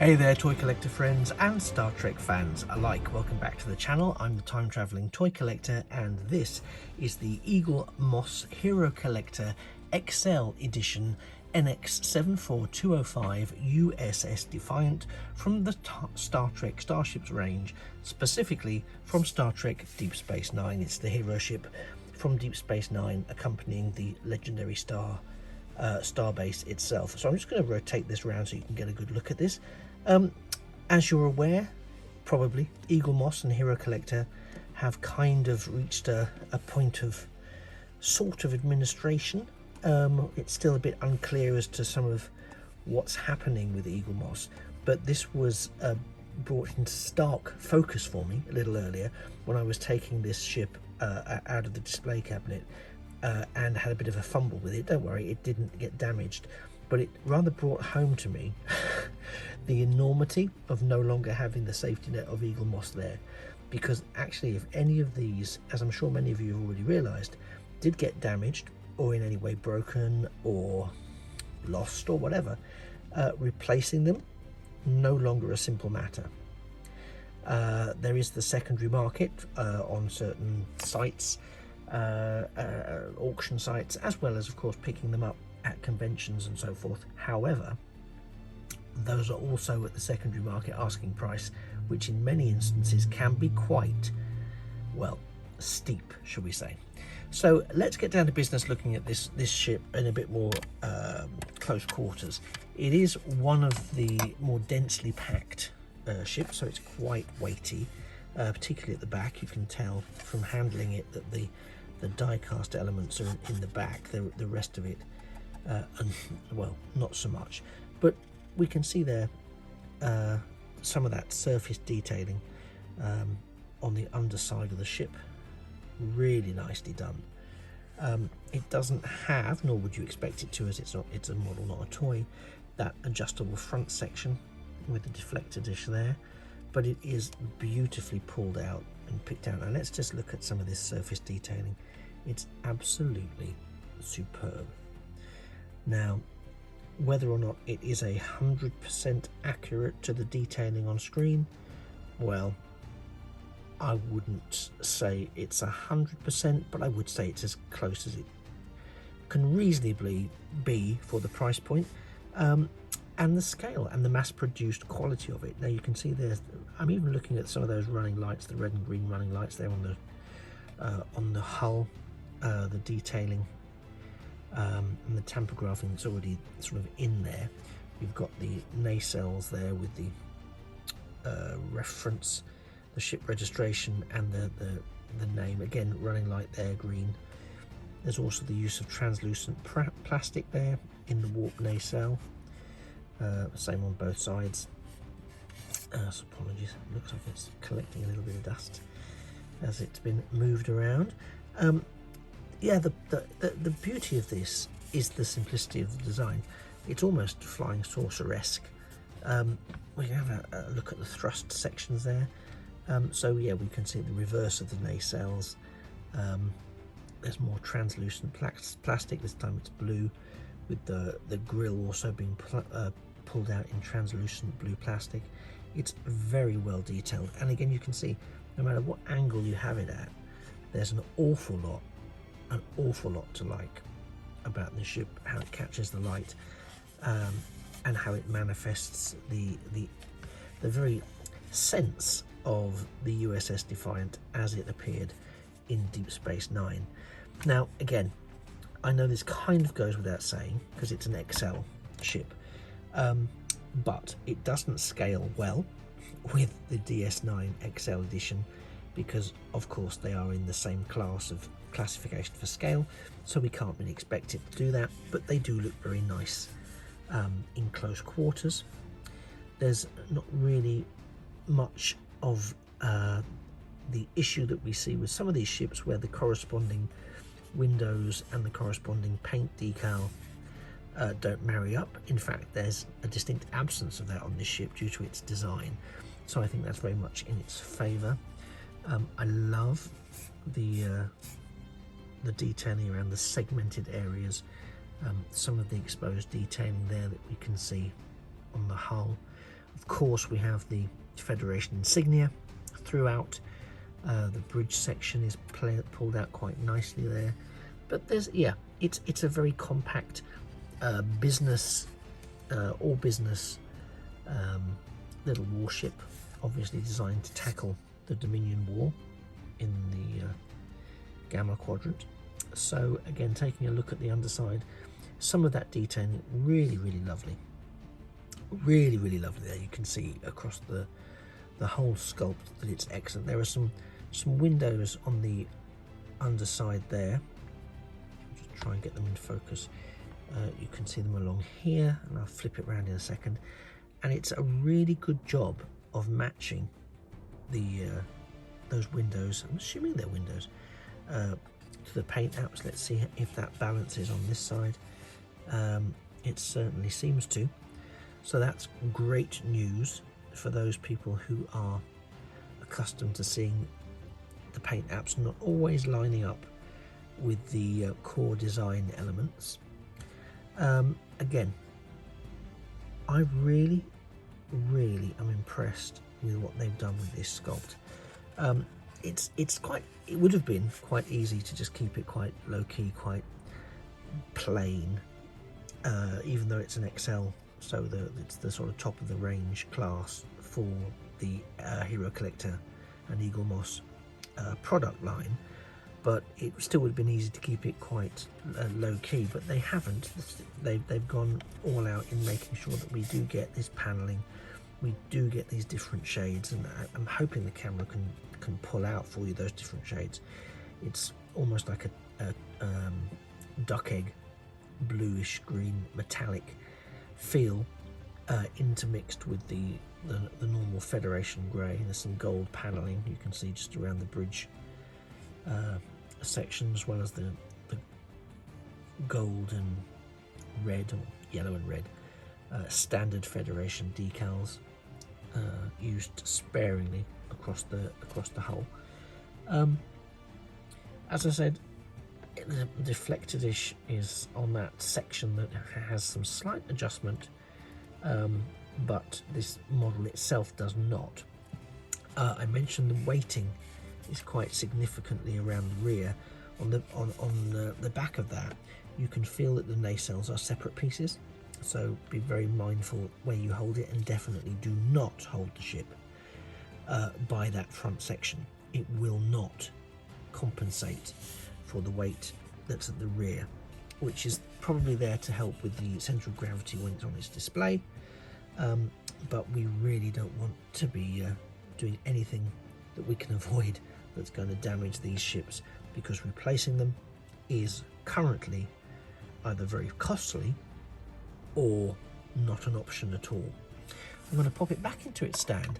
Hey there, toy collector friends and Star Trek fans alike. Welcome back to the channel. I'm the time traveling toy collector, and this is the Eagle Moss Hero Collector XL Edition NX74205 USS Defiant from the Star Trek Starships range, specifically from Star Trek Deep Space Nine. It's the hero ship from Deep Space Nine accompanying the legendary starbase itself. So I'm just going to rotate this around so you can get a good look at this. As you're aware, probably, Eagle Moss and Hero Collector have kind of reached a point of sort of administration. It's still a bit unclear as to some of what's happening with Eagle Moss, but this was brought into stark focus for me a little earlier when I was taking this ship out of the display cabinet and had a bit of a fumble with it. Don't worry, it didn't get damaged, but it rather brought home to me the enormity of no longer having the safety net of Eagle Moss there. Because actually, if any of these, as I'm sure many of you have already realised, did get damaged or in any way broken or lost or whatever, replacing them no longer a simple matter. There is the secondary market on certain sites, auction sites, as well as of course picking them up at conventions and so forth. However, those are also at the secondary market asking price, which in many instances can be quite, well, steep, should we say. So let's get down to business looking at this ship in a bit more close quarters. It is one of the more densely packed ships, so it's quite weighty, particularly at the back. You can tell from handling it that the die cast elements are in the back. The rest of it, and, well, not so much, but we can see there some of that surface detailing on the underside of the ship. Really nicely done. It doesn't have, nor would you expect it to, as it's a model, not a toy, that adjustable front section with the deflector dish there, but it is beautifully pulled out and picked out. Now let's just look at some of this surface detailing. It's absolutely superb. Now, whether or not it is 100% accurate to the detailing on screen, well, I wouldn't say it's 100%, but I would say it's as close as it can reasonably be for the price point, and the scale and the mass-produced quality of it. Now you can see there's, I'm even looking at some of those running lights, the red and green running lights there on the hull, the detailing, and the tamper-graphing that's already sort of in there. You've got the nacelles there with the reference, the ship registration, and the name, again running light there, green. There's also the use of translucent plastic there in the warp nacelle, same on both sides. So apologies, it looks like it's collecting a little bit of dust as it's been moved around. Yeah, the beauty of this is the simplicity of the design. It's almost flying saucer-esque. We can have a look at the thrust sections there. So yeah, we can see the reverse of the nacelles. There's more translucent plastic. This time it's blue, with the grille also being pulled out in translucent blue plastic. It's very well detailed, and again you can see no matter what angle you have it at, there's an awful lot to like about the ship, how it catches the light, and how it manifests the very sense of the USS Defiant as it appeared in Deep Space Nine. Now again, I know this kind of goes without saying because it's an XL ship, but it doesn't scale well with the DS9 XL edition, because of course they are in the same class of classification for scale, so we can't really expect it to do that, but they do look very nice in close quarters. There's not really much of the issue that we see with some of these ships where the corresponding windows and the corresponding paint decal don't marry up. In fact, there's a distinct absence of that on this ship due to its design, so I think that's very much in its favour. I love the detailing around the segmented areas, some of the exposed detailing there that we can see on the hull. Of course, we have the Federation insignia throughout. The bridge section is pulled out quite nicely there, but there's, yeah, it's a very compact business, all business little warship, obviously designed to tackle the Dominion War in the Gamma Quadrant. So again, taking a look at the underside, some of that detailing really lovely, really lovely there. You can see across the whole sculpt that it's excellent. There are some windows on the underside there. Just try and get them in focus. You can see them along here, and I'll flip it around in a second. And it's a really good job of matching the those windows, I'm assuming they're windows, to the paint apps. Let's see if that balances on this side. It certainly seems to. So that's great news for those people who are accustomed to seeing the paint apps not always lining up with the core design elements. Again, I really am impressed with what they've done with this sculpt. It would have been quite easy to just keep it quite low-key, quite plain, even though it's an XL, so it's the sort of top of the range class for the Hero Collector and Eagle Moss product line. But it still would have been easy to keep it quite low-key, but they haven't. They've gone all out in making sure that we do get this paneling, we do get these different shades, and I'm hoping the camera can pull out for you those different shades. It's almost like a duck egg bluish green metallic feel, intermixed with the normal Federation grey. There's some gold paneling you can see just around the bridge section, as well as the gold and red, or yellow and red, standard Federation decals used sparingly across the hull. As I said, the deflector dish is on that section that has some slight adjustment, but this model itself does not. I mentioned the weighting is quite significantly around the rear. On the back of that, you can feel that the nacelles are separate pieces, so be very mindful where you hold it, and definitely do not hold the ship by that front section. It will not compensate for the weight that's at the rear, which is probably there to help with the central gravity when it's on its display, but we really don't want to be doing anything that we can avoid that's going to damage these ships, because replacing them is currently either very costly or not an option at all. I'm going to pop it back into its stand.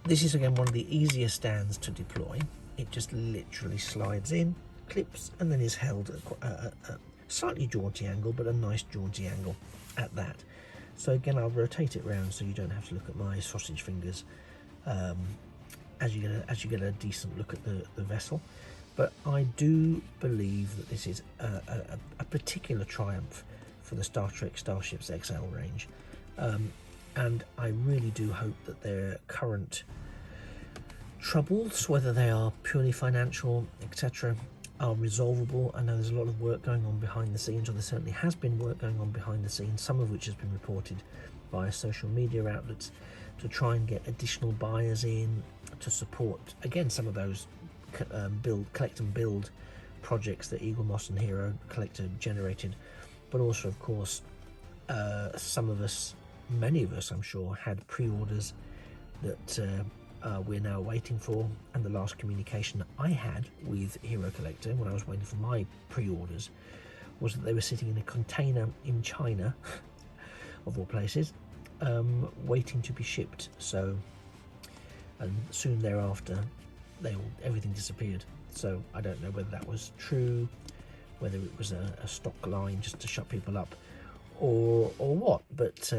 This is again one of the easier stands to deploy. It just literally slides in, clips, and then is held at a slightly jaunty angle, but a nice jaunty angle at that. So again, I'll rotate it around so you don't have to look at my sausage fingers as you get a decent look at the vessel. But I do believe that this is a particular triumph for the Star Trek Starships XL range, and I really do hope that their current troubles, whether they are purely financial, etc., are resolvable. I know there's a lot of work going on behind the scenes, or there certainly has been work going on behind the scenes, some of which has been reported via social media outlets, to try and get additional buyers in to support, again, some of those collect and build projects that Eagle Moss and Hero Collector generated. But also, of course, some of us, many of us I'm sure, had pre-orders that we're now waiting for, and the last communication that I had with Hero Collector when I was waiting for my pre-orders was that they were sitting in a container in China of all places, waiting to be shipped. So, and soon thereafter everything disappeared. So I don't know whether that was true, whether it was a stock line just to shut people up, or what. But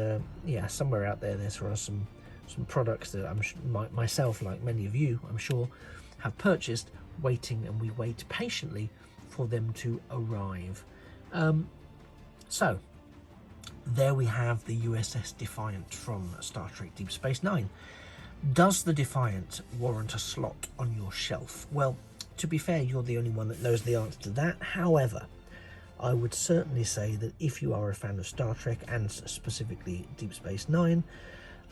yeah, somewhere out there there's some products that I'm myself, like many of you, I'm sure, have purchased, waiting, and we wait patiently for them to arrive. So there we have the USS Defiant from Star Trek Deep Space Nine. Does the Defiant warrant a slot on your shelf? Well, to be fair, you're the only one that knows the answer to that. However, I would certainly say that if you are a fan of Star Trek, and specifically Deep Space Nine,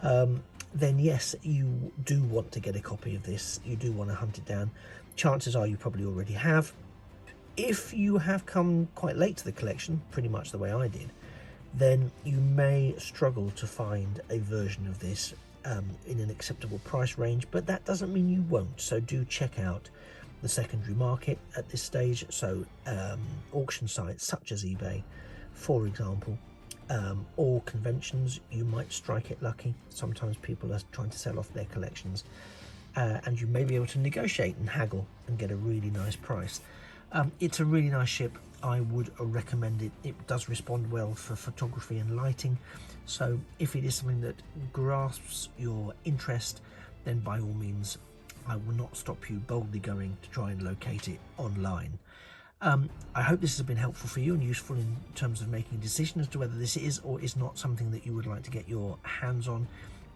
then yes, you do want to get a copy of this. You do want to hunt it down. Chances are you probably already have. If you have come quite late to the collection, pretty much the way I did, then you may struggle to find a version of this in an acceptable price range, but that doesn't mean you won't. So do check out the secondary market at this stage. So auction sites such as eBay, for example, or conventions, you might strike it lucky. Sometimes people are trying to sell off their collections, and you may be able to negotiate and haggle and get a really nice price. It's a really nice ship. I would recommend it. It does respond well for photography and lighting. So if it is something that grasps your interest, then by all means, I will not stop you boldly going to try and locate it online. I hope this has been helpful for you and useful in terms of making a decision as to whether this is or is not something that you would like to get your hands on.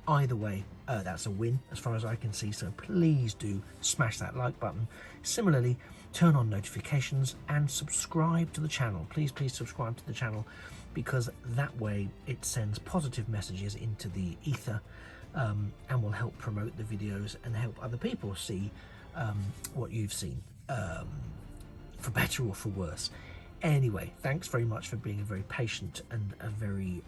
Either way, that's a win as far as I can see, so please do smash that like button. Similarly, turn on notifications and subscribe to the channel. Please subscribe to the channel, because that way it sends positive messages into the ether, and will help promote the videos and help other people see what you've seen, for better or for worse. Anyway, thanks very much for being a very patient and a very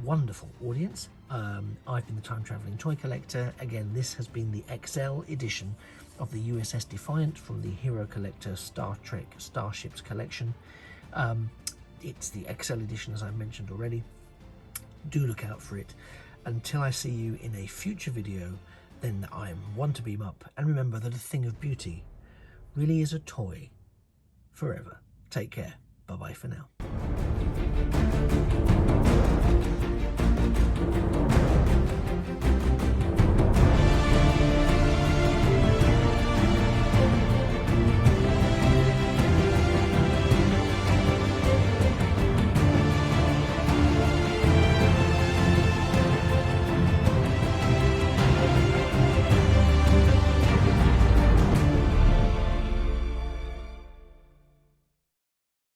wonderful audience. I've been the Time Travelling Toy Collector. Again, this has been the XL edition of the USS Defiant from the Hero Collector Star Trek Starships collection. It's the XL edition, as I mentioned already. Do look out for it. Until I see you in a future video, then I'm one to beam up. And remember that a thing of beauty really is a toy forever. Take care. Bye-bye for now.